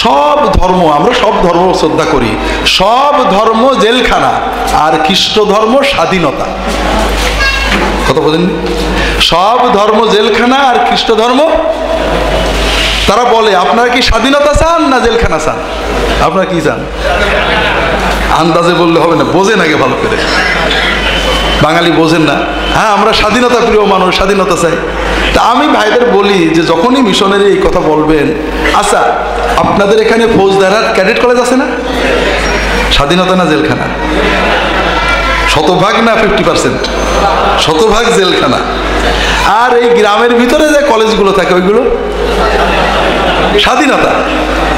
সব ধর্ম, আমরা সব ধর্ম শ্রদ্ধা করি, সব ধর্ম জেলখানা আর খ্রিস্ট ধর্ম স্বাধীনতা। কথা বলেন, সব ধর্ম জেলখানা আর খ্রিস্ট ধর্ম। তারা বলে আপনারা কি স্বাধীনতা চান না জেলখানা চান? আপনারা কি চান? আন্দাজে বললে হবে না, বোঝেন আগে ভালো করে। বাঙালি বোঝেন না? হ্যাঁ, আমরা স্বাধীনতা প্রিয় মানুষ, স্বাধীনতা চাই। তা আমি ভাইদের বলি যে যখনই মিশনের এই কথা বলবেন, আচ্ছা আপনাদের এখানে ফৌজদারহাট ক্যাডেট কলেজ আছে না? স্বাধীনতা না জেলখানা? শতভাগ না 50%? শতভাগ জেলখানা। আর এই গ্রামের ভিতরে যে কলেজগুলো থাকে ওইগুলো স্বাধীনতা।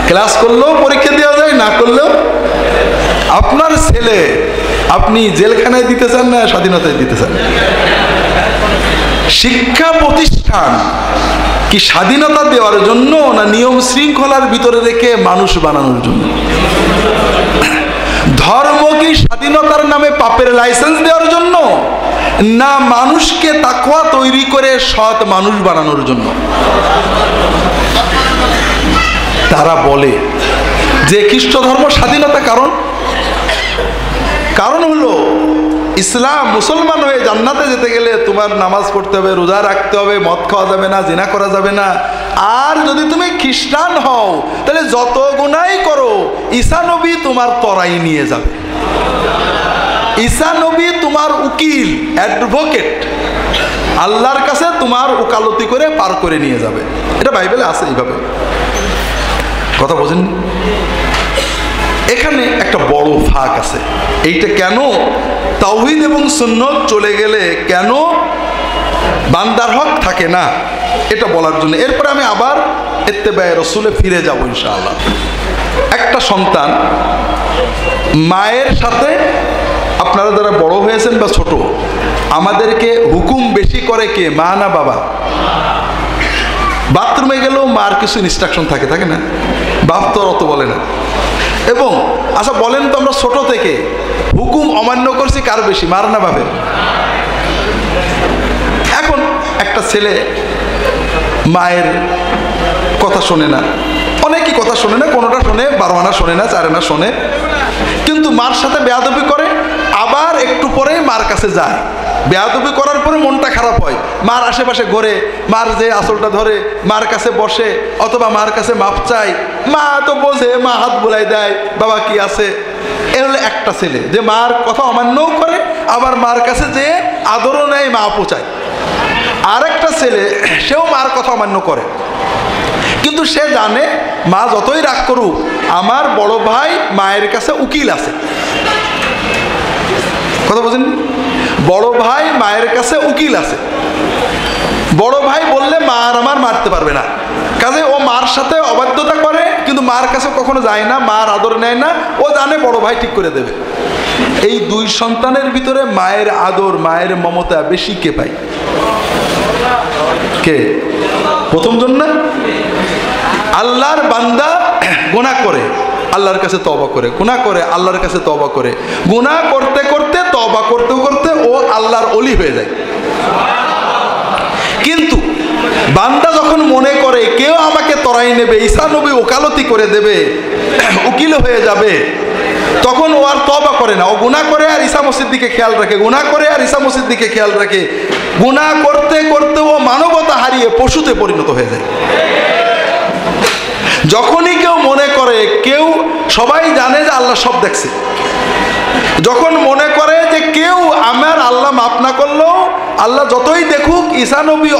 ক্লাস করলেও পরীক্ষা দেওয়া যায়, না করলেও। আপনার ছেলে আপনি জেলখানায় দিতে চান না স্বাধীনতায় দিতে চান? শিক্ষা প্রতিষ্ঠান কি স্বাধীনতা দেওয়ার জন্য না নিয়ম শৃঙ্খলার ভিতরে রেখে মানুষ বানানোর জন্য? ধর্ম কি স্বাধীনতার নামে পাপের লাইসেন্স দেওয়ার জন্য না মানুষকে তাকওয়া তৈরি করে সৎ মানুষ বানানোর জন্য? তারা বলে যে খ্রিস্ট ধর্ম স্বাধীনতা। কারণ হলো ইসলাম, মুসলমান হয়ে জান্নাতে যেতে গেলে তোমার নামাজ পড়তে হবে, রোজা রাখতে হবে, মদ খাওয়া যাবে না, জিনা করা যাবে না। আর যদি তুমি খ্রিস্টান হও তাহলে যত গুনাই করো ঈসা নবী তোমার তরাই নিয়ে যাবে। ঈসা নবী তোমার উকিল, অ্যাডভোকেট, আল্লাহর কাছে তোমার ওকালতি করে পার করে নিয়ে যাবে। এটা বাইবেলে আছে এইভাবে। কথা বোঝেন? এখানে একটা বড় ফাঁক আছে। এইটা কেন তাওহীদ এবং সুন্নত চলে গেলে কেন বান্দার হক থাকে না, এটা বলার জন্য। এরপরে আমি আবার ইত্তেবায়ে রাসূলে ফিরে যাব ইনশাআল্লাহ। একটা সন্তান মায়ের সাথে, আপনারা যারা বড় হয়েছেন বা ছোট, আমাদেরকে হুকুম বেশি করে কে, মা না বাবা? বাথরুমে গেলেও মার কিছু ইনস্ট্রাকশন থাকে না? বাপ তো অত বলে না। এবং আচ্ছা বলেন তো, আমরা ছোট থেকে হুকুম অমান্য করছি কার বেশি, মার না বাপের? এখন একটা ছেলে মায়ের কথা শোনে না, অনেকই কথা শোনে না, কোনোটা শোনে, 12 আনা শোনে না, 4 আনা শোনে, কিন্তু মার সাথে বেয়াদবি করে। আবার একটু পরেই মার কাছে যায়, বেয়াদবি করার পরে মনটা খারাপ হয়, মার আশেপাশে ঘোরে, মার যে আসলটা ধরে মার কাছে বসে, অথবা মার কাছে মাপ চায়। মা তো বোঝে, মা হাত বুলাই দেয়, বাবা কি আছে। এ হলো একটা ছেলে যে মার কথা অমান্যও করে, আবার মার কাছে যে আদরও নেয়, মা পৌঁছায়। আর একটা ছেলে, সেও মার কথা অমান্য করে, কিন্তু সে জানে মা যতই রাগ করুক আমার বড় ভাই মায়ের কাছে উকিল আছে। কথা বুঝেন? বড় ভাই মায়ের কাছে উকিল আছে। বড় ভাই বললে মা আর আমার মারতে পারবে না, কাজে ও মার সাথে অবাধ্যতা করে, কিন্তু মার কাছে কখনো যায় না, মার আদর নেয় না। ও জানে বড় ভাই ঠিক করে দেবে। এই দুই সন্তানের ভিতরে মায়ের আদর, মায়ের মমতা বেশি কে পায়? কে? প্রথম জন না? আল্লাহর বান্দা গুনাহ করে, আল্লাহর কাছে তওবা করে, গুনাহ করে, আল্লাহর কাছে তওবা করে, গুনাহ করতে করতে তওবা করতে করতে ও আল্লাহর ওলি হয়ে যায়। কিন্তু বান্দা যখন মনে করে কেউ আমাকে তরাই নেবে, ঈসা নবী ওকালতি করে দেবে, উকিল হয়ে যাবে, তখন ও আর তওবা করে না। ও গুনাহ করে আর ঈসা মসজিদ দিকে খেয়াল রাখে, গুনাহ করে আর ঈসা মসজিদ দিকে খেয়াল রাখে। গুনাহ করতে করতে ও মানবতা হারিয়ে পশুতে পরিণত হয়ে যায়। যখনই কেউ মনে করে, কেউ, সবাই জানে যে আল্লাহ সব দেখছে, যখন মনে করে যে কেউ আমার আল্লাহ মাফ না করলেও আল্লাহ যতই দেখুক, ঈসা নবী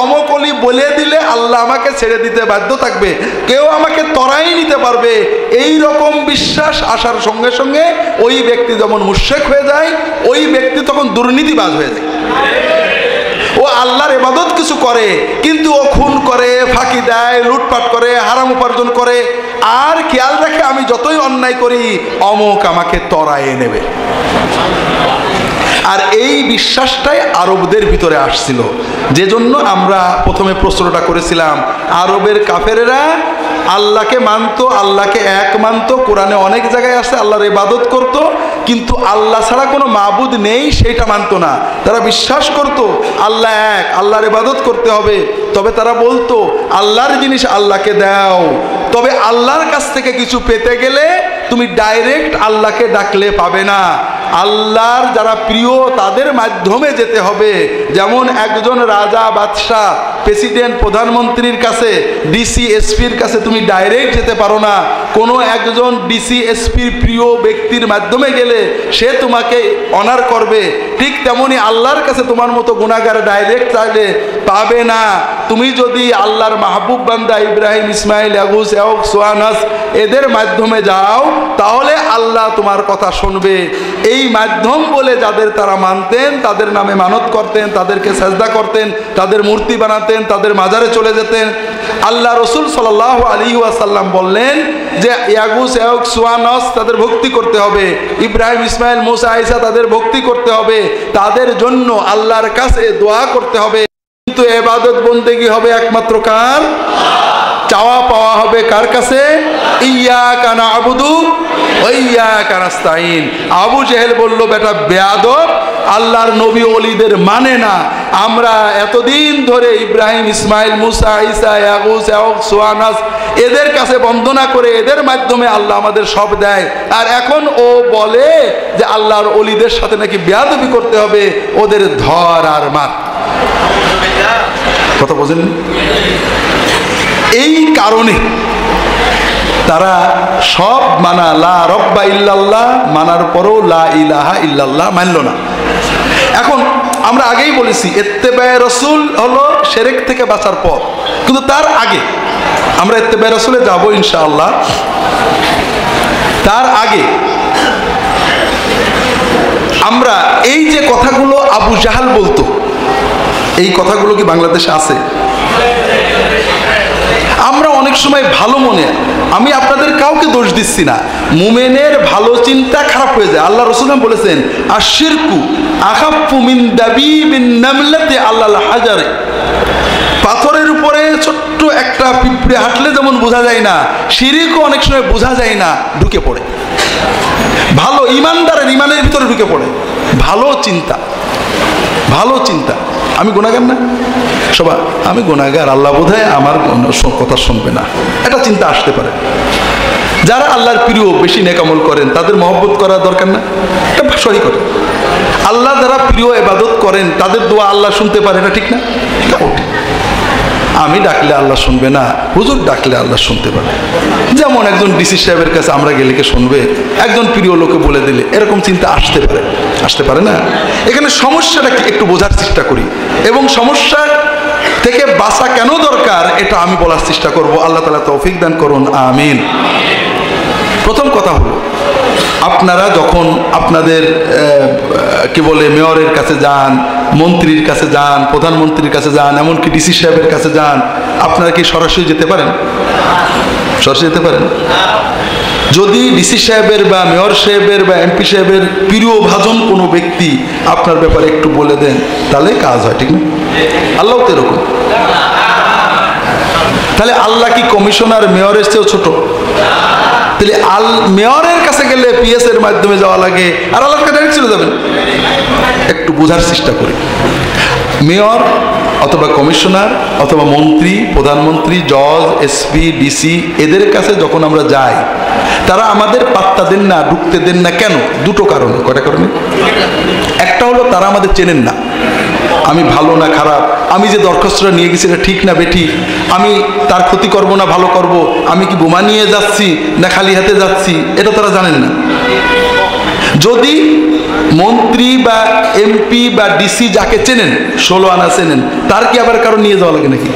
অমক অলি বলে দিলে আল্লাহ আমাকে ছেড়ে দিতে বাধ্য থাকবে, কেউ আমাকে তরাই নিতে পারবে, এই রকম বিশ্বাস আসার সঙ্গে সঙ্গে ওই ব্যক্তি যেমন মুশরিক হয়ে যায়, ওই ব্যক্তি তখন দুর্নীতিবাজ হয়ে যায়। ও আল্লাহর ইবাদত কিছু করে, কিন্তু ও খুন করে, ফাঁকি দেয়, লুটপাট করে, হারাম উপার্জন করে, আর খেয়াল রাখে আমি যতই অন্যায় করি অমুক আমাকে তরায়ে নেবে। আর এই বিশ্বাসটাই আরবদের ভিতরে আসছিল, যে জন্য আমরা প্রথমে প্রশ্নটা করেছিলাম। আরবের কাফেরেরা আল্লাহকে মানতো, আল্লাহকে এক মানতো, কোরআনে অনেক জায়গায় আছে আল্লাহর ইবাদত করত, কিন্তু আল্লাহ ছাড়া কোনো মাবুদ নেই সেইটা মানতো না। তারা বিশ্বাস করত আল্লাহ এক, আল্লাহর ইবাদত করতে হবে। তবে তারা বলতো আল্লাহর জিনিস আল্লাহকে দাও, তবে আল্লাহর কাছ থেকে কিছু পেতে গেলে তুমি ডাইরেক্ট আল্লাহকে ডাকলে পাবে না, আল্লাহর যারা প্রিয় তাদের মাধ্যমে যেতে হবে। যেমন একজন রাজা, বাদশাহ, প্রেসিডেন্ট, প্রধানমন্ত্রীর কাছে, ডিসি, এসপির কাছে তুমি ডাইরেক্ট যেতে পারো না। কোনো একজন ডিসি, এসপির প্রিয় ব্যক্তির মাধ্যমে গেলে সে তোমাকে অনার করবে। ঠিক তেমনি আল্লাহর কাছে তোমার মতো গুনাহগার ডাইরেক্ট চাইলে পাবে না। তুমি যদি আল্লাহর মাহবুব বান্দা ইব্রাহিম, ইসমাইল, ইয়াগুস, ইয়াউক, সোয়ানাস এদের মাধ্যমে যাও তাহলে আল্লাহ তোমার কথা শুনবে। এই মাধ্যম বলে যাদের তারা মানতেন, তাদের নামে মানত করতেন, তাদেরকে সাজদা করতেন, তাদের মূর্তি বানাতেন, তাদের মাজারে চলে যেতেন। আল্লাহ রসুল সাল্লাল্লাহু আলাইহি ওয়াসাল্লাম বললেন যে ইয়াগুস, ইয়াউক, সোয়ানাস তাদের ভক্তি করতে হবে, ইব্রাহিম, ইসমাইল, মুসা, ঈসা তাদের ভক্তি করতে হবে, তাদের জন্য আল্লাহর কাছে দোয়া করতে হবে। কিন্তু ইবাদত বন্দেগী হবে একমাত্র কার? চাওয়া পাওয়া হবে কার কাছে? ইয়্যাকা না'বুদু ওয়া ইয়্যাকা নাস্তাঈন। আবু জেহেল বলল, বেটা বেয়াদব, আল্লাহর নবী ওলিদের মানে না। আমরা এতদিন ধরে ইব্রাহিম, ইসমাইল, মুসা, ঈসা, ইয়াগুস, ইয়াউক, সোয়ানাস এদের কাছে বন্দনা করে এদের মাধ্যমে আল্লাহ আমাদের সব দেয়, আর এখন ও বলে যে আল্লাহর ওলিদের সাথে নাকি বেয়াদবি করতে হবে, ওদের ধর আর মার। কথা বোঝেন? এই কারণে তারা সব মানা, লা রব্বা ইল্লাল্লাহ মানার পরও লা ইলাহা ইল্লাল্লাহ মানল না। এখন আমরা আগেই বলেছি ইত্তেবায়ে রাসূল হলো শিরক থেকে বাঁচার পথ, কিন্তু তার আগে আমরা ইত্তেবায়ে রাসূলে যাব ইনশাআল্লাহ। তার আগে আমরা এই যে কথাগুলো আবু জাহাল বলতো, এই কথাগুলো কি বাংলাদেশে আছে? আমরা অনেক সময় ভালো মনে, আমি আপনাদের কাউকে দোষ দিচ্ছি না, মুমিনের ভালো চিন্তা খারাপ হয়ে যায়। আল্লাহ রাসূল বলেছেন আশিরকু আখাফু মিন দাবিবিন নামলাতি আলাল হাজারে। পাথরের উপরে ছোট্ট একটা পিঁপড়ে হাঁটলে যেমন বোঝা যায় না, শিরকও অনেক সময় বোঝা যায় না, ঢুকে পড়ে। ভালো ইমানদারের ইমানের ভিতরে ঢুকে পড়ে ভালো চিন্তা, ভালো চিন্তা। আমি গুনাহগার না, সবাই আমি গুনাহগার, আল্লাহ বোধহয় আমার কথা শুনবে না, এটা চিন্তা আসতে পারে। যারা আল্লাহর প্রিয়, বেশি নেক আমল করেন, তাদের মহব্বত করা দরকার না, এটা সহি করে। আল্লাহ যারা প্রিয় ইবাদত করেন তাদের দোয়া আল্লাহ শুনতে পারে, এটা ঠিক না? আমি ডাকলে আল্লাহ শুনবে না, হুজুর ডাকলে আল্লাহ শুনতে পারে। যেমন একজন ডিসি সাহেবের কাছে আমরা গেলে কে শুনবে, একজন প্রিয় লোকে বলে দিলে, এরকম চিন্তা আসতে পারে, আসতে পারে না? এখানে সমস্যাটা কি একটু বোঝার চেষ্টা করি, এবং সমস্যা থেকে বাঁচা কেন দরকার এটা আমি বলার চেষ্টা করব। আল্লাহ তাআলা তৌফিক দান করুন, আমিন। প্রথম কথা হলো, আপনারা যখন আপনাদের কি বলে মেয়রের কাছে যান, মন্ত্রীর কাছে যান, প্রধানমন্ত্রীর কাছে যান, এমনকি ডিসি সাহেবের কাছে যান, আপনারা কি সরাসরি যেতে পারেন? সরাসরি যেতে পারেন? যদি ডিসি সাহেবের বা মেয়র সাহেবের বা এমপি সাহেবের প্রিয় ভাজন কোনো ব্যক্তি আপনার ব্যাপারে একটু বলে দেন, তাহলে কাজ হয়, ঠিক না? আল্লাহ তো এরকম। তাহলে আল্লাহ কি কমিশনার মেয়রের চেয়েও ছোট? তাহলে মেয়রের কাছে গেলে পিএস এর মাধ্যমে যাওয়া লাগে, আর আল্লাহর কাছে ডাইরেক্ট চলে যাবেন। একটু বোঝার চেষ্টা করি। মেয়র অথবা কমিশনার অথবা মন্ত্রী, প্রধানমন্ত্রী, জজ, এসপি, ডিসি এদের কাছে যখন আমরা যাই, তারা আমাদের পাত্তা দেন না, ঢুকতে দেন না। কেন? দুটো কারণে। কয়টা কারণে? একটা হলো তারা আমাদের চেনেন না, আমি ভালো না খারাপ, আমি যে দরখাস্তটা নিয়ে গেছি এটা ঠিক না বেঠিক, আমি তার ক্ষতি করব না ভালো করব, আমি কি বোমা নিয়ে যাচ্ছি না খালি হাতে যাচ্ছি, এটা তারা জানেন না। যদি মন্ত্রী বা এমপি বা ডিসি যাকে চেনেন, 16 আনা চেনেন, তার কি আবার কারণ নিয়ে যাওয়া লাগে নাকি?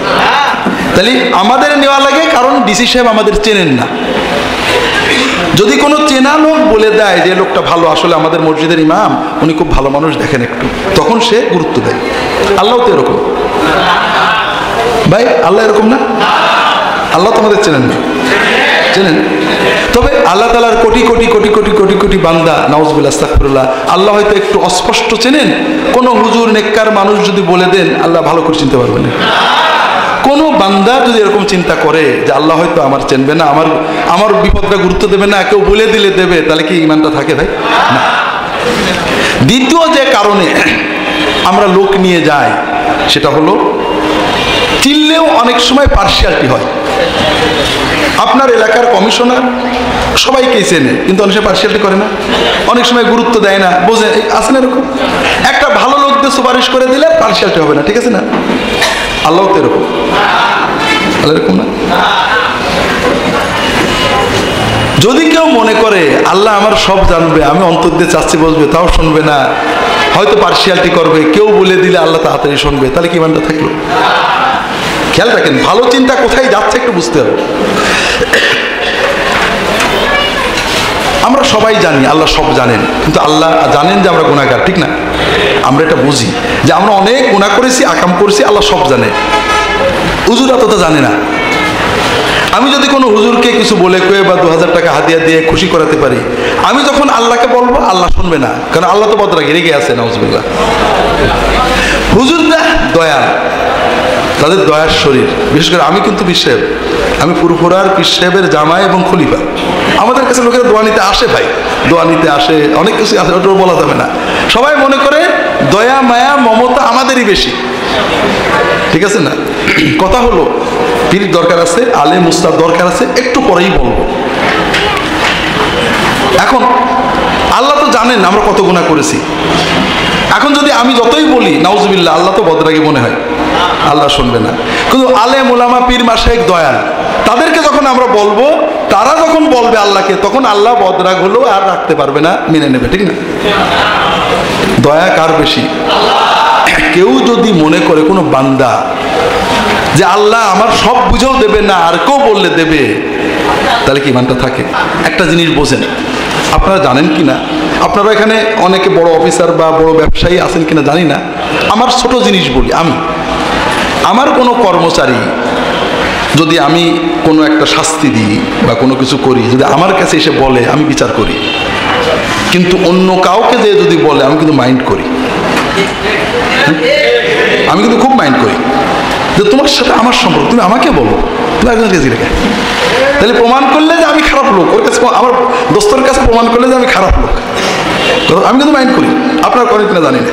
তাহলে আমাদের নেওয়া লাগে, কারণ ডিসি সাহেব আমাদের চেনেন না। যদি কোনো চেনা লোক বলে দেয় যে লোকটা ভালো, আসলে আমাদের মসজিদের ইমাম, উনি খুব ভালো মানুষ, দেখেন একটু, তখন সে গুরুত্ব দেয়। আল্লাহ তো এরকম ভাই, আল্লাহ এরকম না? আল্লাহ তো আমাদের চেনেন না, চেনেন? তবে আল্লাহ তাআলার কোটি কোটি কোটি কোটি কোটি কোটি বান্দা, নাউজুবিল্লাহ, আস্তাগফিরুল্লাহ, আল্লাহ হয়তো একটু অস্পষ্ট চেনেন। কোনো হুজুর নেককার মানুষ যদি বলে দেন, আল্লাহ ভালো করে চিনতে পারবেন না। কোনো বান্দা যদি এরকম চিন্তা করে যে আল্লাহ হয়তো আমার চেনবে না, আমার বিপদটা গুরুত্ব দেবে না, কেউ বলে দিলে দেবে, তাহলে কি ইমানটা থাকে ভাই? না। দ্বিতীয় যে কারণে আমরা লোক নিয়ে যাই, সেটা হলো চিনলেও অনেক সময় পার্সিয়ালিটি হয়। আপনার এলাকার কমিশনার সবাইকেই চেনে, কিন্তু অনেক সময় পার্সিয়ালিটি করে না, অনেক সময় গুরুত্ব দেয় না, বোঝে আছে না এরকম। একটা ভালো লোকদের সুপারিশ করে দিলে পার্সিয়ালিটি হবে না, ঠিক আছে না? আল্লাহ তো এরকম, আল্লাহ এরকম না। যদি কেউ মনে করে আল্লাহ আমার সব জানবে, আমি অন্তর দিয়ে চাচ্ছি বসবে, তাও শুনবে না, হয়তো পার্সিয়ালিটি করবে, কেউ বলে দিলে আল্লাহ তাড়াতাড়ি শুনবে, তাহলে কি ইমানটা থাকলো? খেয়াল রাখেন, ভালো চিন্তা কোথায় যাচ্ছে একটু বুঝতে হবে। আমরা সবাই জানি আল্লাহ সব জানেন, কিন্তু আল্লাহ জানেন যে আমরা গুনাহগার, ঠিক না? আমরা এটা বুঝি যে আমরা অনেক গুনাহ করেছি, আকাম করেছি, আল্লাহ সব জানে। হুজুরা তো জানে না। আমি যদি কোনো হুজুরকে কিছু বলে কয়ে বা 2000 টাকা হাদিয়া দিয়ে খুশি করাতে পারি, আমি যখন আল্লাহকে বলবো আল্লাহ শুনবে না, কারণ আল্লাহ তো বদরাগী, রেগে আছে, নাউজুবিল্লাহ। হুজুররা দয়াল, তাদের দয়ার শরীর। বিশেষ করে আমি কিন্তু পীর সাহেব, আমি পুরপুরার পীর সাহেবের জামাই এবং খলিফা। আমাদের কাছে লোকেরা দোয়া নিতে আসে, ভাই দোয়া নিতে আসে, অনেক কিছু আছে, ওটা বলা যাবে না। সবাই মনে করে দয়া মায়া মমতা আমাদেরই বেশি, ঠিক আছে না? কথা হলো পীর দরকার আছে, আলেম উস্তাদ দরকার আছে, একটু পরেই বলবো। এখন আল্লাহ তো জানেন আমরা কত গুনাহ করেছি। এখন যদি আমি যতই বলি নাউজুবিল্লাহ, আল্লাহ তো বদরাগী মনে হয়, আল্লাহ শুনবে না। কিন্তু আলেম ওলামা পীর মাশায়েখ দয়াল, তাদেরকে যখন আমরা বলবো, তারা যখন বলবে আল্লাহকে, তখন আল্লাহ বদরাগ হলেও আর রাখতে পারবে না, মেনে নেবে, ঠিক না? দয়া কার বেশি? কেউ যদি মনে করে কোনো বান্দা যে আল্লাহ আমার সব বুঝেও দেবে না, আর কেউ বললে দেবে, তাহলে কি ইমানটা থাকে? একটা জিনিস বোঝেন, আপনারা জানেন কি না, আপনারা এখানে অনেকে বড় অফিসার বা বড় ব্যবসায়ী আছেন কিনা জানি না। আমার ছোট জিনিস বলি, আমার কোনো কর্মচারী যদি আমি কোনো একটা শাস্তি দিই বা কোনো কিছু করি, যদি আমার কাছে এসে বলে, আমি বিচার করি। কিন্তু অন্য কাউকে যে যদি বলে, আমি কিন্তু মাইন্ড করি, আমি কিন্তু খুব মাইন্ড করি যে তোমার সাথে আমার সম্পর্ক, তুমি আমাকে বলো, তুমি একজনকে জিজ্ঞাসা। তাহলে প্রমাণ করলে যে আমি খারাপ লোক, ওর কাছে আমার দোস্তর কাছে প্রমাণ করলে যে আমি খারাপ লোক, আমি কিন্তু মাইন্ড করি। আপনার করেন কিনা জানি না।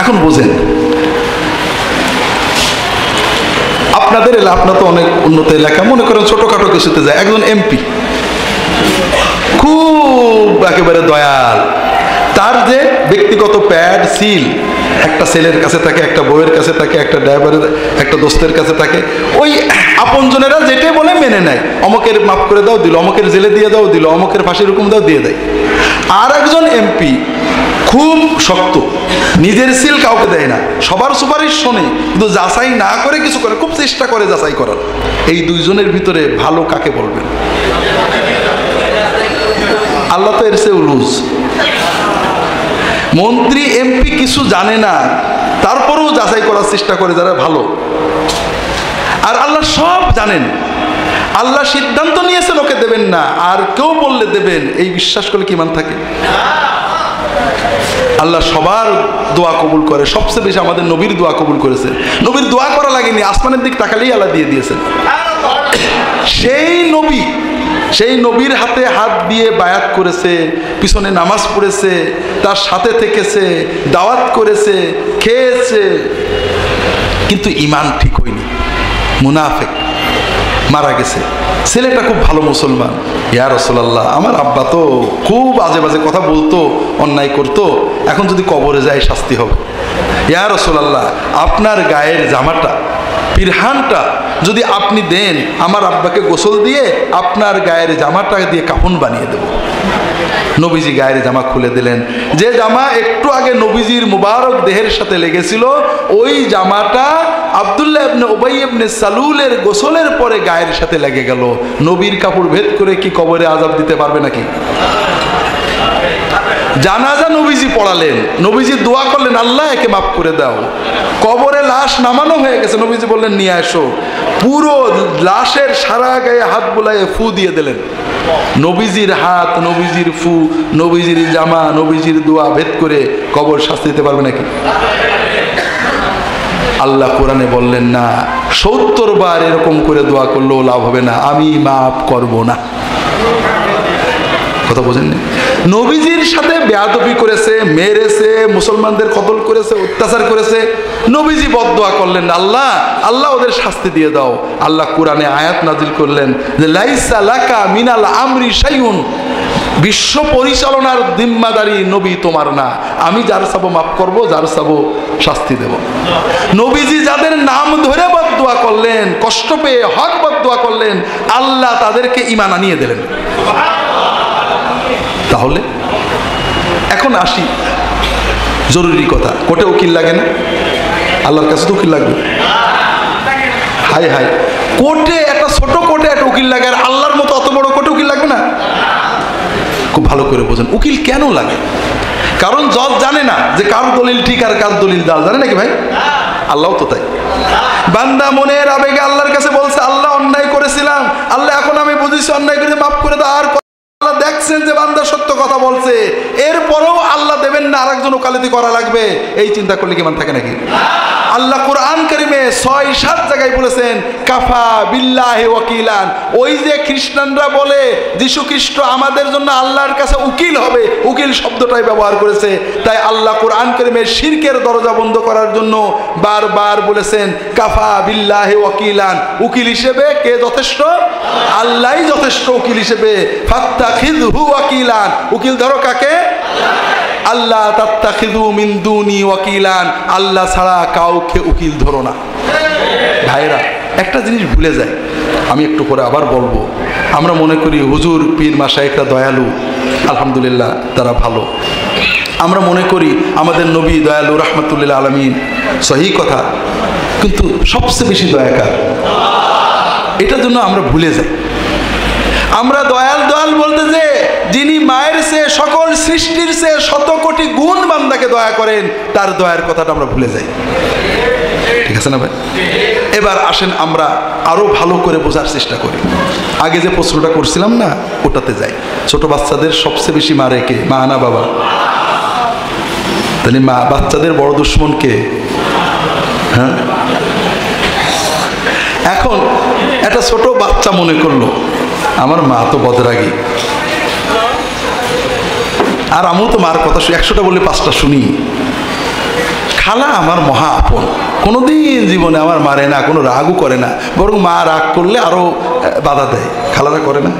এখন বোঝেন, আপনাদের আপনার তো অনেক উন্নত এলাকা, মনে করেন ছোটখাটো কিছুতে যায়, একজন এমপি খুব একেবারে দয়াল, তার যে ব্যক্তিগত প্যাড সিল একটা ছেলের কাছে থাকে, একটা বউয়ের কাছে থাকে, একটা ড্রাইভারের, একটা দোস্তের কাছে থাকে, ওই আপনজনেরা যেটাই বলে মেনে নেয়। অমকের মাফ করে দাও, দিল, অমকের জেলে দিয়ে দাও, দিল, অমকের ফাঁসির হুকুম দাও, দিয়ে দেয়। আর একজন এমপি খুব শক্ত, নিজের সিল কাউকে দেয় না, সবার সুপারিশ শোনে, কিন্তু যাচাই না করে কিছু করে, খুব চেষ্টা করে যাচাই করার। এই দুইজনের ভিতরে ভালো কাকে বলবেন? আল্লাহ তো এর চেয়েও লুজ। মন্ত্রী এমপি কিছু জানে না, তারপরেও যাচাই করার চেষ্টা করে যারা ভালো। আর আল্লাহ সব জানেন, আল্লাহ সিদ্ধান্ত নিয়েছে লোকে দেবেন না, আর কেউ বললে দেবেন, এই বিশ্বাস করলে কি মান থাকে? আল্লাহ সবার দোয়া কবুল করে, সবচেয়ে বেশি আমাদের নবীর দোয়া কবুল করেছে। নবীর দোয়া করা লাগেনি, আসমানের দিক তাকালেই আল্লাহ দিয়ে দিয়েছেন। সেই নবীর হাতে হাত দিয়ে বায়াত করেছে, পিছনে নামাজ পড়েছে, তার সাথে থেকেছে, দাওয়াত করেছে, খেয়েছে, কিন্তু ইমান ঠিক হয়নি, মুনাফিক, মারা গেছে। ছেলেটা খুব ভালো মুসলমান, ইয়া রাসূলুল্লাহ আমার আব্বা তো খুব আজে বাজে কথা বলতো, অন্যায় করতো, এখন যদি কবরে যায় শাস্তি হবে। ইয়া রাসূলুল্লাহ আপনার গায়ের জামাটা, পিরহানটা যদি আপনি দেন, আমার আব্বাকে গোসল দিয়ে আপনার গায়ের জামাটা দিয়ে কাফন বানিয়ে দেব। নবীজি গায়ের জামা খুলে দিলেন। যে জামা একটু আগে নবীজির মুবারক দেহের সাথে লেগেছিল, ওই জামাটা আব্দুল্লাহ ইবনে উবাই ইবনে সালুলের গোসলের পরে গায়ের সাথে লেগে গেল। নবীর কাপড় ভেদ করে কি কবরে আযাব দিতে পারবে নাকি? জানাজা নবীজি পড়ালেন, নবীজি দোয়া করলেন, আল্লাহ একে মাফ করে দাও। কবরে লাশ নামানো হয়ে গেছে, নবীজি বললেন নিয়ে আসো। পুরো লাশের সারা গায়ে হাত বুলাইয়ে ফু দিয়ে দিলেন। নবীজির হাত, নবীজির ফু, নবীজির জামা, নবীজির দোয়া ভেদ করে কবর শাস্তি দিতে পারবে নাকি? আল্লাহ কোরআনে বললেন না, ৭০ বার এরকম করে দোয়া করলেও লাভ হবে না, আমি মাফ করব না। কথা বোঝেননি? নবীজির সাথে বেয়াদবি করেছে, মেরেছে, মুসলমানদের কতল করেছে, অত্যাচার করেছে। নবীজি বদদোয়া করলেন, আল্লাহ আল্লাহ ওদের শাস্তি দিয়ে দাও। আল্লাহ কোরআনে আয়াত নাজিল করলেন যে লাইসা লাকা মিনাল আমরি শাইউন, বিশ্ব পরিচালনার জিম্মাদারি নবী তোমার না, আমি যার চাবো মাফ করব, যার চাবো শাস্তি দেব। নবীজি যাদের নাম ধরে বদদোয়া করলেন, কষ্ট পেয়ে হক বদদোয়া করলেন, আল্লাহ তাদেরকে ঈমান আনিয়ে দিলেন। তাহলে এখন আসি জরুরি কথা, কোর্টে উকিল লাগে না? আল্লাহর কাছে তো উকিল লাগবে। হাই হাই, কোর্টে একটা ছোট কোর্টে একটা উকিল লাগে, আর আল্লাহর মতো অত বড় কোর্টে উকিল লাগবে না? খুব ভালো করে বোঝেন উকিল কেন লাগে। কারণ জজ জানে না যে কার দলিল ঠিক আর কার দলিল জাল, জানে নাকি ভাই? আল্লাহ তো তাই। বান্দা মনের আবেগে আল্লাহর কাছে বলছে, আল্লাহ অন্যায় করেছিলাম, আল্লাহ এখন আমি বুঝেছি অন্যায় করে মাফ করে দাও। আর আল্লাহ দেখছেন যে বান্দা সত্য কথা বলছে, এরপরেও আল্লাহ দেবেন না, আরেকজন ওকালতি করা লাগবে, এই চিন্তা করলে কি মান থাকে নাকি? আল্লাহ কোরআন কারিমে 6-7 জায়গায় বলেছেন কাফা বিল্লাহি ওয়াকিলান। ওই যে খ্রিস্টানরা বলে যীশু খ্রিস্ট আমাদের জন্য আল্লাহর কাছে উকিল হবে, উকিল শব্দটাই ব্যবহার করেছে। তাই আল্লাহ কোরআন কারিমে শিরকের দরজা বন্ধ করার জন্য বারবার বলেছেন কাফা বিল্লাহি ওয়াকিলান। উকিল হিসেবে কে যথেষ্ট? আল্লাহই যথেষ্ট উকিল হিসেবে। ফাত্তাখিযহু ওয়াকিলান, উকিল ধরো কাকে? আল্লাহ তাত্তাখিযু মিন দুনি ওয়াকিলান, আল্লাহ ছাড়া কাউকে উকিল ধরো না। ভাইরা একটা জিনিস ভুলে যায়, আমি একটু পরে আবার বলবো। আমরা মনে করি হুজুর পীর মাশায়েখরা দয়ালু, আলহামদুলিল্লাহ তারা ভালো। আমরা মনে করি আমাদের নবী দয়ালু রাহমাতুল্লিল আলামিন, সহি কথা, কিন্তু সবচেয়ে বেশি দয়াকার, এটার জন্য আমরা ভুলে যাই। আমরা দয়াল দয়াল বলতে যে যিনি মায়ের চেয়ে সকল সৃষ্টির চেয়ে 100 কোটি গুণ বান্দাকে দয়া করেন, তার দয়ার কথাটা আমরা ভুলে যাই। ঠিক আছে না ভাই? এবার আসেন আমরা আরো ভালো করে বোঝার চেষ্টা করি। আগে যে প্রশ্নটা করছিলাম না, ওটাতে যাই। ছোট বাচ্চাদের সবচেয়ে বেশি মারে কে? মা না বাবা? তাহলে মা বাচ্চাদের বড় দুশ্মন কে? হ্যাঁ, এখন একটা ছোট বাচ্চা মনে করলো আমার মা তো বদরাগী, আর আমিও তো মার কথা 100টা বলে 5টা শুনি। খালা আমার মহা আপন, কোনোদিন জীবনে আমার মারে না, কোনো রাগও করে না, বরং মা রাগ করলে আরো বাধা দেয়, খালারা করে না।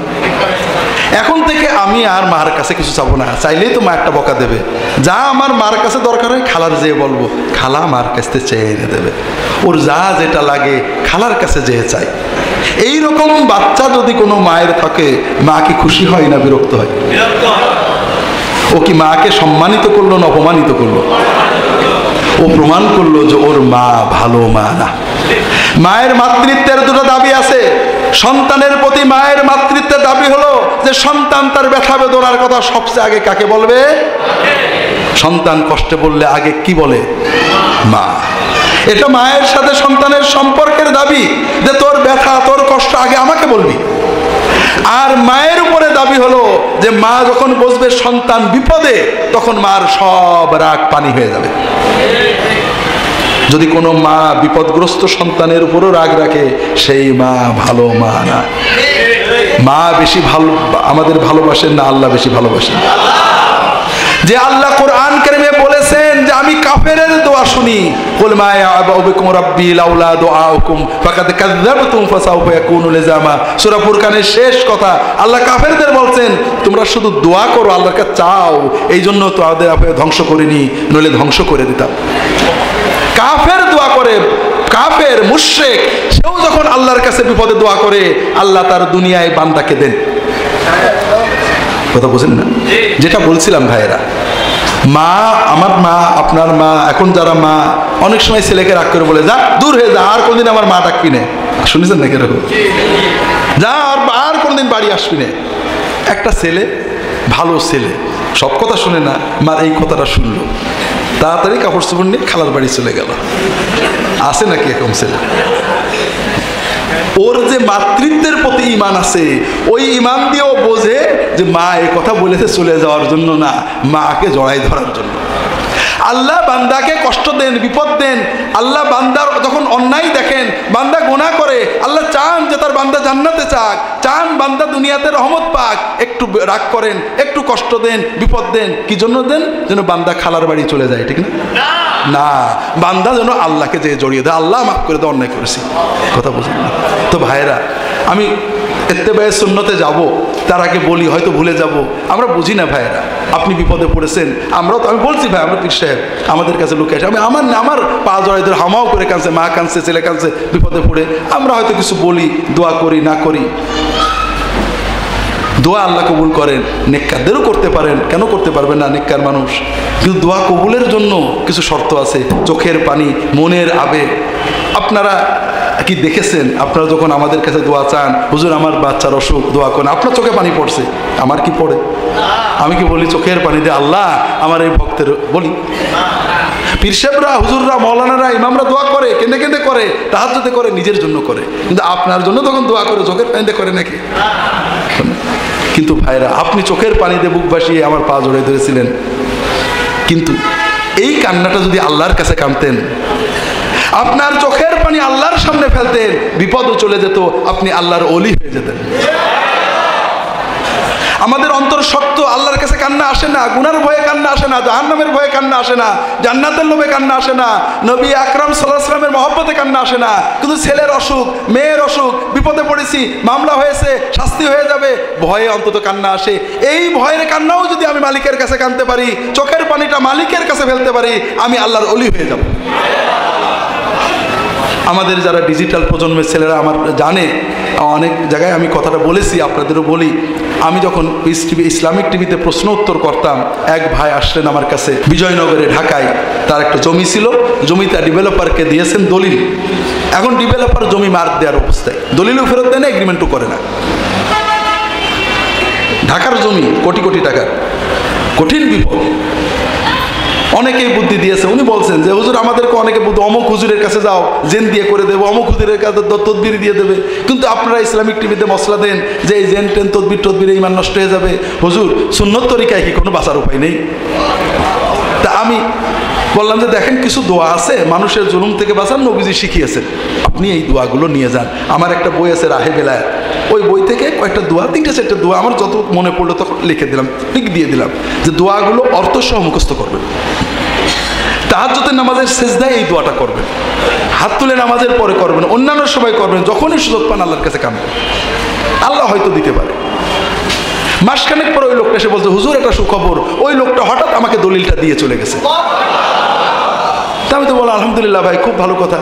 এখন থেকে আমি আর মার কাছে কিছু চাবো না, চাইলেই তো মা একটা বকা দেবে। যা আমার মার কাছে দরকার হয় খালার যেয়ে বলবো, খালা মার কাছে চেয়ে এনে দেবে। ওর যা যেটা লাগে খালার কাছে যেয়ে চাই। এইরকম বাচ্চা যদি কোনো মায়ের থাকে, মা কি খুশি হয় না বিরক্ত হয়? ও কি মাকে সম্মানিত করলো না অপমানিত করলো? ও প্রমাণ করলো যে ওর মা ভালো মা না। মায়ের মাতৃত্বের দুটো দাবি আছে। সন্তানের প্রতি মায়ের মাতৃত্বের দাবি হলো যে সন্তান তার ব্যথা বেদনার কথা সবচেয়ে আগে কাকে বলবে? সন্তান কষ্টে বললে আগে কি বলে? মা। এটা মায়ের সাথে সন্তানের সম্পর্কের দাবি যে তোর ব্যথা তোর কষ্ট আগে আমাকে বলবি। আর মায়ের উপরে দাবি হলো যে মা যখন বুঝবে সন্তান বিপদে, তখন মার সব রাগ পানি হয়ে যাবে। যদি কোনো মা বিপদগ্রস্ত সন্তানের উপরও রাগ রাখে, সেই মা ভালো মা না। মা বেশি ভালো আমাদের ভালোবাসেন না আল্লাহ বেশি ভালোবাসেন? যে আল্লাহ কোরআন কারিমে বলেছেন যে আমি কাফেরের দোয়া শুনি, কুল মা ইয়া'বাউ বিকুম রাব্বি লাউলা দুআউকুম ফাকাদ কাযযাবতুম ফাসাউফা ইয়াকুনু লিজামা। সূরা ফুরকানের শেষ কথা আল্লাহ কাফেরদের বলছেন, তোমরা শুধু দোয়া করো, আল্লাহর কাছে চাও, এই জন্য তো আমাদের ধ্বংস করিনি, নইলে ধ্বংস করে দিতাম। কাফের দোয়া করে, কাফের মুশরিক, সেও যখন আল্লাহর কাছে বিপদে দোয়া করে, আল্লাহ তার দুনিয়ায় বান্দাকে দেন। কথা বুঝেন না? যেটা বলছিলাম ভাইয়েরা, মা, আমার মা, আপনার মা, এখন যারা মা অনেক সময় ছেলেকে রাগ করে বলে যা দূর হয়ে যা, আর কোনদিন আমার মা ডাকবি না। শুনেছেন নাকি এরকম? যা আর কোনদিন বাড়ি আসবি না। একটা ছেলে, ভালো ছেলে, সব কথা শুনে না, মার এই কথাটা শুনলো, তাড়াতাড়ি কাপড় চোপড় নিয়ে খালার বাড়ি চলে গেল। আছে নাকি এরকম ছেলে? ওর যে মাতৃত্বের প্রতি ঈমান আছে, ওই ঈমান দিয়েও বোঝে যে মা এই কথা বলেছে চলে যাওয়ার জন্য না, মাকে জড়াই ধরার জন্য। আল্লাহ বান্দাকে কষ্ট দেন, বিপদ দেন। আল্লাহ বান্দার যখন অন্যায় দেখেন, বান্দা গুনাহ করে, আল্লাহ চান যে তার বান্দা জান্নাতে চাক, চান বান্দা দুনিয়াতে রহমত পাক, একটু রাগ করেন, একটু কষ্ট দেন, বিপদ দেন। কি জন্য দেন? যেন বান্দা খালার বাড়ি চলে যায়, ঠিক না? না, বান্দা যেন আল্লাহকে যে জড়িয়ে দেয়, আল্লাহ মাফ করে দেয়, অন্যায় করেছি। কথা বুঝেন না তো ভাইরা? আমি ইত্তেবায়ে সুন্নতে যাব, তার আগে বলি, হয়তো ভুলে যাব, আমরা বুঝি না ভাইরা। আপনি বিপদে পড়েছেন, আমরাও তো, আমি বলছি ভাই, আমরা পীর সাহেব, আমাদের কাছে লোক আসে, আমার পা জড়াই ধরে হামাও করে কাঁদছে, মা কাঁদছে, ছেলে কাঁদছে, বিপদে পড়ে আমরা হয়তো কিছু বলি, দোয়া করি না করি। দোয়া আল্লাহ কবুল করেন, নেককারদেরও করতে পারেন, কেন করতে পারবেন না নেককার মানুষ? কিন্তু দোয়া কবুলের জন্য কিছু শর্ত আছে, চোখের পানি, মনের আবেগ। আপনারা কি দেখেছেন, আপনারা যখন আমাদের কাছে দোয়া চান, হুজুর আমার বাচ্চার অসুখ, দোয়া করেন, আপনার চোখে পানি পড়ছে, আমার কি পড়ে? আমি কি বলি চোখের পানি দিয়ে আল্লাহ আমার এই ভক্তের, বলি? পীর সাহেবরা, হুজুররা, মৌলানারা, ইমামরা দোয়া করে, কেঁদে কেঁদে করে, তাহাজ্জুদে করে, নিজের জন্য করে, কিন্তু আপনার জন্য তখন দোয়া করে চোখের পানিতে করে নাকি? কিন্তু ভাইরা, আপনি চোখের পানিতে বুক ভাসিয়ে আমার পা জড়িয়ে ধরেছিলেন, কিন্তু এই কান্নাটা যদি আল্লাহর কাছে কাঁদতেন, আপনার চোখের পানি আল্লাহর সামনে ফেলতেন, বিপদও চলে যেত, আপনি আল্লাহর ওলি হয়ে যেতেন। আমাদের অন্তর শক্ত, আল্লাহর কাছে কান্না আসে না, গুনার ভয়ে কান্না আসে না, জাহান্নামের ভয়ে কান্না আসে না, জান্নাতের লোভে কান্না আসে না, নবী আকরাম সাল্লাল্লাহু আলাইহি ওয়াসাল্লামের মহব্বতে কান্না আসে না। কিন্তু ছেলের অসুখ, মেয়ের অসুখ, বিপদে পড়েছি, মামলা হয়েছে, শাস্তি হয়ে যাবে, ভয়ে অন্তত কান্না আসে। এই ভয়ের কান্নাও যদি আমি মালিকের কাছে কাঁদতে পারি, চোখের পানিটা মালিকের কাছে ফেলতে পারি, আমি আল্লাহর ওলি হয়ে যাব। আমাদের যারা ডিজিটাল প্রজন্মের ছেলেরা আমার জানে, অনেক জায়গায় আমি কথাটা বলেছি, আপনাদেরও বলি। আমি যখন পিস টিভি, ইসলামিক টিভিতে প্রশ্ন উত্তর করতাম, এক ভাই আসলেন আমার কাছে, বিজয়নগরে ঢাকায়, তার একটা জমি ছিল, জমিটা ডেভেলপারকে দিয়েছেন দলিল। এখন ডেভেলপার জমি মার্ক দেওয়ার অবস্থায়, দলিলও ফেরত দেয় না, এগ্রিমেন্টও করে না। ঢাকার জমি, কোটি কোটি টাকার, কঠিন বিপদ। অনেকেই বুদ্ধি দিয়েছে, উনি বলছেন যে হুজুর আমাদেরকে অনেকে বুদ্ধি, অমুক হুজুরের কাছে যাও, জেন দিয়ে করে দেবো, অমুক হুজুরের কাছে তদবির দিয়ে দেবে। কিন্তু আপনারা ইসলামিক টিভিতে মশলা দেন যে এই জেন টেন তদবির ইমান নষ্ট হয়ে যাবে। হুজুর সুন্নত তরিকায় কি কোনো বাঁচার উপায় নেই? তা আমি বললাম যে দেখেন, কিছু দোয়া আছে মানুষের জুলুম থেকে বাঁচান, নবীজি শিখিয়েছেন, আপনি এই দোয়াগুলো নিয়ে যান। আমার একটা বই আছে রাহে বেলায়েত, ওই বই থেকে কয়েকটা দোয়া, 3-4টা দোয়া আমার যত মনে পড়লো তখন লিখে দিলাম, লিখ দিয়ে দিলাম যে দোয়াগুলো অর্থসহ মুখস্থ করবেন। তাহাজ্জুদের নামাজের সেজদায় এই দোয়াটা করবেন, হাত তুলে নামাজের পরে করবেন, অন্যান্য সময় করবেন, যখনই সুযোগ পান আল্লাহর কাছে কাঁদবেন, আল্লাহ হয়তো দিতে পারে। মাসখানেক পর ওই লোকটা এসে বলছে, হুজুর একটা সুখবর, ওই লোকটা হঠাৎ আমাকে দলিলটা দিয়ে চলে গেছে। তা আমি তো বললাম আলহামদুলিল্লাহ ভাই, খুব ভালো কথা।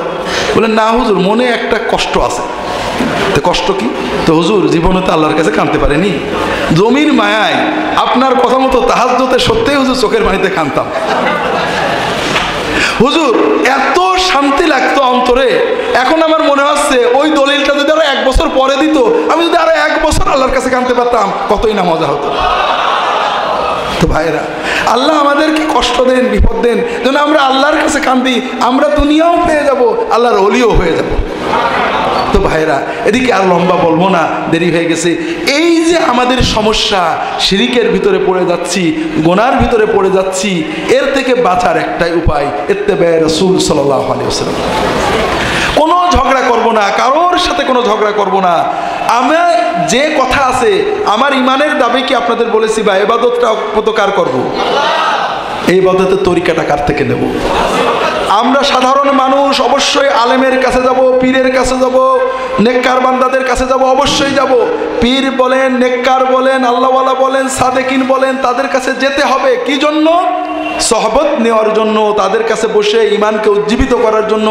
বললেন না হুজুর, মনে একটা কষ্ট আছে। তো কষ্ট কি? তো হুজুর জীবনে তো আল্লাহর কাছে কাঁদতে পারেনি, জমির মায়ায় আপনার কথা মতো তাহাজ্জুদে সত্যিই হুজুর চোখের পানিতে কাঁদতাম। হুজুর এত শান্তি লাগতো অন্তরে, এখন আমার মনে হচ্ছে ওই দলিলটা যদি আরো 1 বছর পরে দিত, আমি যদি আরো 1 বছর আল্লাহর কাছে কাঁদতে পারতাম, কতই না মজা হতো। তো ভাইরা, আল্লাহ আমাদেরকে কষ্ট দেন, বিপদ দেন, যেন আমরা আল্লাহর কাছে কাঁদি, আমরা দুনিয়াও পেয়ে যাব, আল্লাহর ওলিও হয়ে যাব। তো ভাইরা, এদিকে আর লম্বা বলবো না, দেরি হয়ে গেছে। এই যে আমাদের সমস্যা, শিরিকের ভিতরে পড়ে যাচ্ছি, গুনার ভিতরে পড়ে যাচ্ছি, এর থেকে বাঁচার একটাই উপায়, ইত্তেবায়ে রাসূল সাল্লাল্লাহু আলাইহি ওয়াসাল্লাম। কোনো ঝগড়া করব না, কারোর সাথে কোনো ঝগড়া করব না। আমার যে কথা আছে, আমার ইমানের দাবি কি আপনাদের বলেছি, বা ইবাদতটা কত কার করব? এই ইবাদতের তরিকাটা কার থেকে নেব? আমরা সাধারণ মানুষ অবশ্যই আলেমের কাছে যাব, পীরের কাছে যাব, নেককার বান্দাদের কাছে যাব, অবশ্যই যাব। পীর বলেন, নেককার বলেন, আল্লাহওয়ালা বলেন, সাদেকিন বলেন, তাদের কাছে যেতে হবে। কি জন্য? সহবত নেওয়ার জন্য, তাদের কাছে বসে ইমানকে উজ্জীবিত করার জন্য,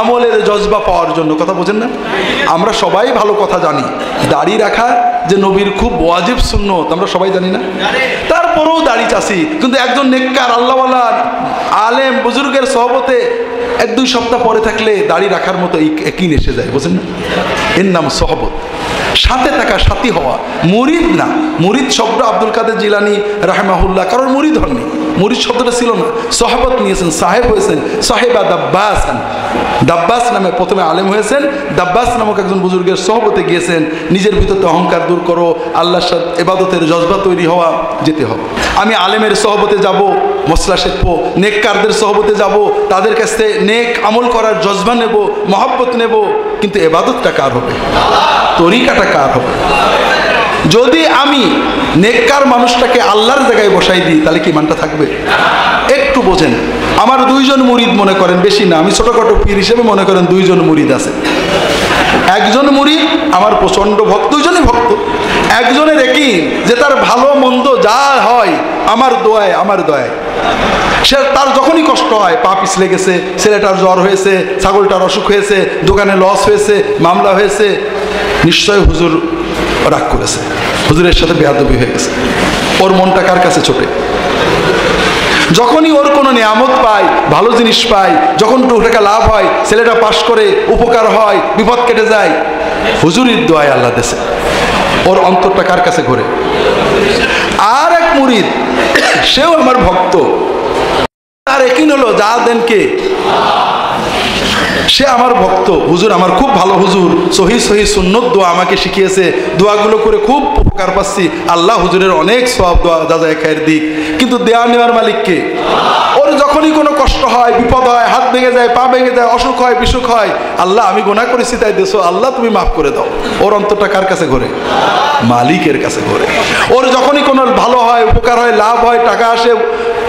আমলের জজবা পাওয়ার জন্য। কথা বোঝেন না? আমরা সবাই ভালো কথা জানি, দাড়ি রাখা যে নবীর খুব ওয়াজিব সুন্নত, আমরা সবাই জানি না? তারপরেও দাড়ি চাষি, কিন্তু একজন নেককার আল্লাহওয়ালা আলেম বুজুর্গের সহবতে 1-2 সপ্তাহ পরে থাকলে দাড়ি রাখার মতো একই এসে যায়, বোঝেন না? এর নাম সহবত। সাথে থাকা, সাথী হওয়া, মুরিদ না। মুরিদ শব্দ আব্দুল কাদের জিলানী রাহিমাহুল্লাহ কারোর মুরিদ হননি, মুরিদ শব্দটা ছিল না, সহাবত নিয়েছেন, সাহেব হয়েছেন, সাহেবা দাব্বাস। দাব্বাস নামে প্রথমে আলেম হয়েছেন, দাব্বাস নামক একজন বুজুর্গের সহবতে গিয়েছেন। নিজের ভিতরে অহংকার দূর করো, আল্লাহর সাথে ইবাদতের জজবা তৈরি হওয়া, যেতে হবে। আমি আলেমের সহবতে যাব, মসলা শিখবো, নেককারদের সহবতে যাব, তাদের কাছ থেকে নেক আমল করার জজবা নেব, মহব্বত নেব, কিন্তু ইবাদতটা কার হবে, তরিকাটা কার হবে? যদি আমি নেককার মানুষটাকে আল্লাহর জায়গায় বসাই দিই, তাহলে কি ইমানটা থাকবে? একটু বোঝেন। আমার দুইজন মুরিদ মনে করেন, বেশি না, আমি ছোটখাটো পীর হিসেবে মনে করেন দুইজন মুরিদ আছে। একজন মুরিদ আমার প্রচণ্ড ভক্ত, দুইজনই ভক্ত। একজনের একই যে তার ভালো মন্দ যা হয় আমার দোয়ায়, আমার দয়ায়। সে তার যখনই কষ্ট হয়, পা পিছলে গেছে, ছেলেটার জ্বর হয়েছে, ছাগলটার অসুখ হয়েছে, দোকানে লস হয়েছে, মামলা হয়েছে, নিশ্চয় হুজুর রাগ করেছে, হুজুরের সাথে বেয়াদবি হয়ে গেছে। ওর মনটা কার কাছে ছোটে? যখনই ওর কোনো নিয়ামত পায়, ভালো জিনিস পায়, যখন একটু টাকা লাভ হয়, ছেলেটা পাশ করে, উপকার হয়, বিপদ কেটে যায়, হুজুরির দোয়ায় আল্লাহ দেশে, ওর অন্তরটা কার কাছে ঘোরে? আর এক মুরিদ, সেও আমার ভক্ত, আর একই হলো যা দেন কে, সে আমার ভক্ত, হুজুর আমার খুব ভালো হুজুর, সহি সহি সুন্নত দোয়া আমাকে শিখিয়েছে, দোয়াগুলো করে খুব উপকার পাচ্ছি, আল্লাহ হুজুরের অনেক সওয়াব দোয়া যাজায় খায়ের দিক। কিন্তু দেয়া নেওয়ার মালিক কে? ওর যখনই কোনো কষ্ট হয়, বিপদ হয়, হাত ভেঙে যায়, পা ভেঙে যায়, অসুখ হয়, বিসুখ হয়, আল্লাহ আমি গুনাহ করেছি তাই দেশো, আল্লাহ তুমি মাফ করে দাও। ওর অন্তরটা কার কাছে ঘোরে? মালিকের কাছে ঘোরে। ওর যখনই কোনো ভালো হয়, উপকার হয়, লাভ হয়, টাকা আসে,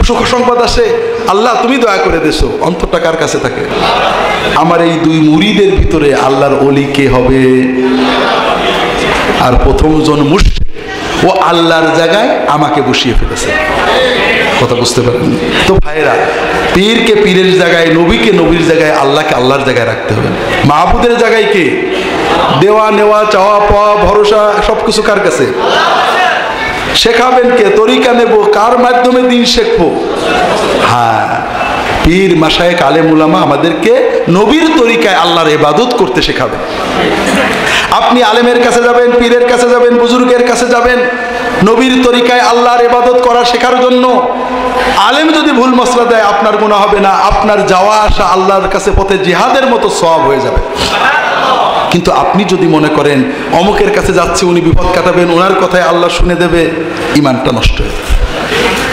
সুখ সংবাদ আসে, আল্লাহ তুমি দয়া করে দেশো, অন্তরটা কার কাছে থাকে? আমার এই দুই মুরিদের ভিতরে আল্লাহর ওলি কে হবে? আর প্রথমজন মুশরিক, ও আল্লাহর জায়গায় আমাকে বসিয়ে ফেলেছে। কথা বুঝতে পারেন তো ভাইরা? পীরকে পীরের জায়গায়, নবীকে নবীর জায়গায়, আল্লাহকে আল্লাহর জায়গায় রাখতে হবে। মাহবুদের জায়গায় কে? দেওয়া নেওয়া, চাওয়া পাওয়া, ভরসা সবকিছু কার কাছে? শেখাবেন কে? তরিকা নেব, কার মাধ্যমে দিন শিখবো? হ্যাঁ, পীর মাশায়েখ আলেম উলামা আমাদেরকে নবীর তরিকায় আল্লাহর ইবাদত করতে শেখাবে। আপনি আলেমের কাছে যাবেন, পীরের কাছে যাবেন, বুজুর্গের কাছে যাবেন নবীর তরিকায় আল্লাহর ইবাদত করা শেখার জন্য। আলেম যদি ভুল মসলা দেয়, আপনার গুনাহ হবে না, আপনার যাওয়া আসা আল্লাহর কাছে পথে জিহাদের মতো সওয়াব হয়ে যাবে। কিন্তু আপনি যদি মনে করেন অমুকের কাছে যাচ্ছে, উনি বিপদ কাটাবেন, ওনার কথায় আল্লাহ শুনে দেবে, ইমানটা নষ্ট হয়ে যাবে।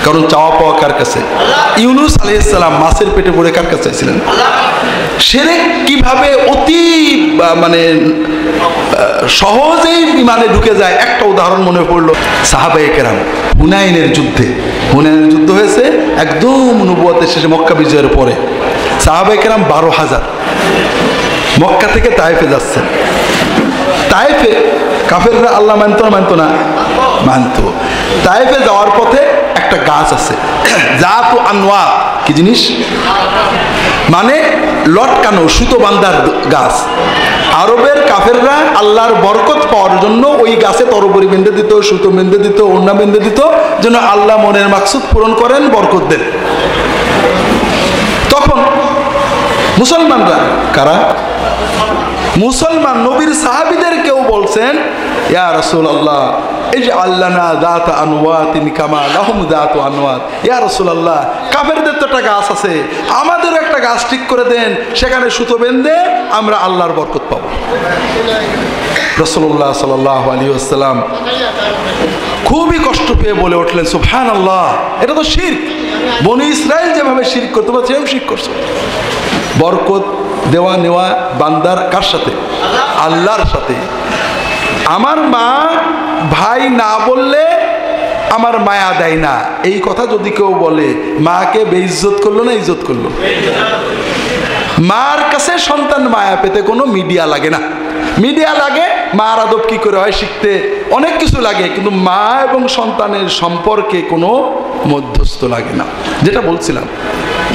কারণ চাওয়া পাওয়া কার কাছে? ইউনুস আলাইহিস সালাম মাছের পেটে পড়ে কার কাছে ছিলেন? শিরক কিভাবে অতি মানে সহজেই ইমানে ঢুকে যায়, একটা উদাহরণ মনে পড়লো। সাহাবায়ে কেরাম হুনাইনের যুদ্ধে, হুনাইনের যুদ্ধ হয়েছে একদম নবুয়তের শেষে, মক্কা বিজয়ের পরে। সাহাবায়ে কেরাম 12,000 মক্কা থেকে তায়েফে যাচ্ছেন। তায়েফে কাফেররা আল্লাহ মানতো না? মানতো। তায়েফে যাওয়ার পথে একটা গাছ আছে, জাতু আনওয়াত। কি জিনিস? মানে লটকানো সুতো বান্ধার গাছ। আরবের কাফেররা আল্লাহর বরকত পাওয়ার জন্য ওই গাছে তরবারি বেঁধে দিত, সুতো বেঁধে দিত, ওড়না বেঁধে দিত, যেন আল্লাহ মনের মাকসুদ পূরণ করেন, বরকত দেন। তখন মুসলমানরা, কারা? মুসলমান নবীর সাহাবীদের কেউ বলছেন, ইয়া রাসূলুল্লাহ ইজআল লানা যাতা আনওয়াতিন কামা লাহুম যাতু আনওয়াত। ইয়া রাসূলুল্লাহ, কাফেরদের তো একটা গাছ আছে, আমাদেরও একটা গাছ ঠিক করে দেন, সেখানে সুতো বেঁধে আমরা আল্লাহর বরকত পাবো। রাসূলুল্লাহ সাল্লাল্লাহু আলাইহি ওয়াসাল্লাম খুবই কষ্ট পেয়ে বলে উঠলেন, সুবহানাল্লাহ, এটা তো শিরক। বনি ইসরাইল যেভাবে শিরক করতে পারে, সেভাবে শিরক করছে। বরকত দেওয়া নেওয়া বান্দার কার সাথে? আল্লাহর সাথে। আমার মা ভাই না বললে আমার মায়া দেয় না, এই কথা যদি কেউ বলে, মাকে বেইজ্জত করলো না ইজ্জত করলো? মার কাছে সন্তান মায়া পেতে কোনো মিডিয়া লাগে না। মিডিয়া লাগে মার আদব কি করে হয় শিখতে, অনেক কিছু লাগে, কিন্তু মা এবং সন্তানের সম্পর্কে কোনো মধ্যস্থ লাগে না। যেটা বলছিলাম,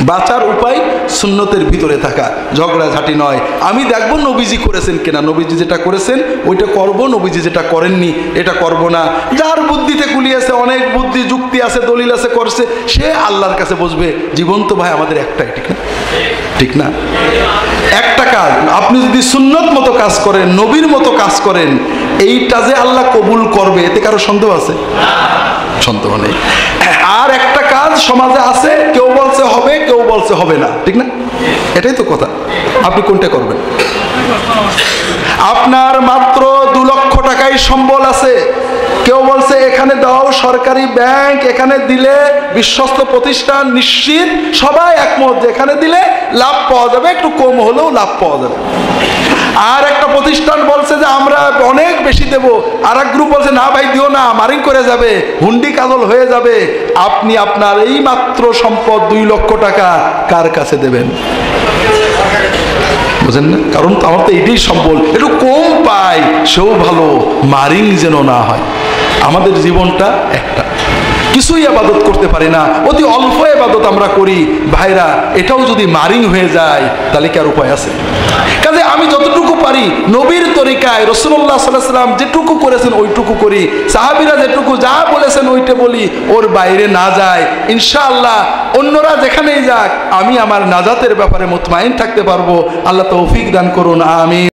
বাঁচার উপায় সুন্নতের ভিতরে থাকা, ঝগড়াঝাটি নয়। আমি দেখবো নবীজি করেছেন কিনা, নবীজি যেটা করেছেন ওইটা করব, নবীজি যেটা করেননি এটা করব না। যার বুদ্ধিতে কুলিয়েছে, অনেক বুদ্ধি যুক্তি আছে, দলিল আছে, করছে, সে আল্লাহর কাছে বসবে। জীবন তো ভাই আমাদের একটাই, ঠিক না? ঠিক না? একটা কাজ আপনি যদি সুন্নত মতো কাজ করেন, নবীর মতো কাজ করেন, এইটা যে আল্লাহ কবুল করবে এতে কারো সন্দেহ আছে? সন্দেহ নেই। আর একটা কাজ সমাজে আছে, কেউ বলছে হবে, কেউ বলছে হবে না, ঠিক না? এটাই তো কথা। আপনি কোনটা করবেন? আপনার মাত্র 2 লক্ষ টাকাই সম্বল আছে, কেউ বলছে এখানে দাও, সরকারি ব্যাংক, এখানে দিলে বিশ্বস্ত প্রতিষ্ঠান, নিশ্চিত সবাই একমত যে এখানে দিলে লাভ পাওয়া যাবে, একটু কম হলেও লাভ পাওয়া যাবে। আর একটা প্রতিষ্ঠান বলছে যে আমরা অনেক বেশি দেব, আর এক গ্রুপ বলছে না ভাই দিও না, মারিং করে যাবে, হুন্ডি কাজল হয়ে যাবে। আপনি আপনার এই মাত্র সম্পদ 2 লক্ষ টাকা কার কাছে দেবেন? বুঝেন না? কারণ আমার তো এইটাই সম্বল, একটু কম পাই সেও ভালো, মারিং যেন না হয়। আমাদের জীবনটা একটা, কিছুই ইবাদত করতে পারি না, অতি অল্প ইবাদত আমরা করি ভাইরা, এটাও যদি মারিং হয়ে যায় তাহলে কি আর উপায় আছে? কাজে আমি যতটুকু পারি নবীর তরিকায়, রাসূলুল্লাহ সাল্লাল্লাহু আলাইহি ওয়াসাল্লাম যেটুকু করেছেন ওইটুকু করি, সাহাবীরা যেটুকু যা বলেছেন ওইটা বলি, ওর বাইরে না যায়। ইনশাআল্লাহ অন্যরা যেখানেই যাক আমি আমার নাজাতের ব্যাপারে মুতমাইন থাকতে পারবো। আল্লাহ তৌফিক দান করুন, আমিন।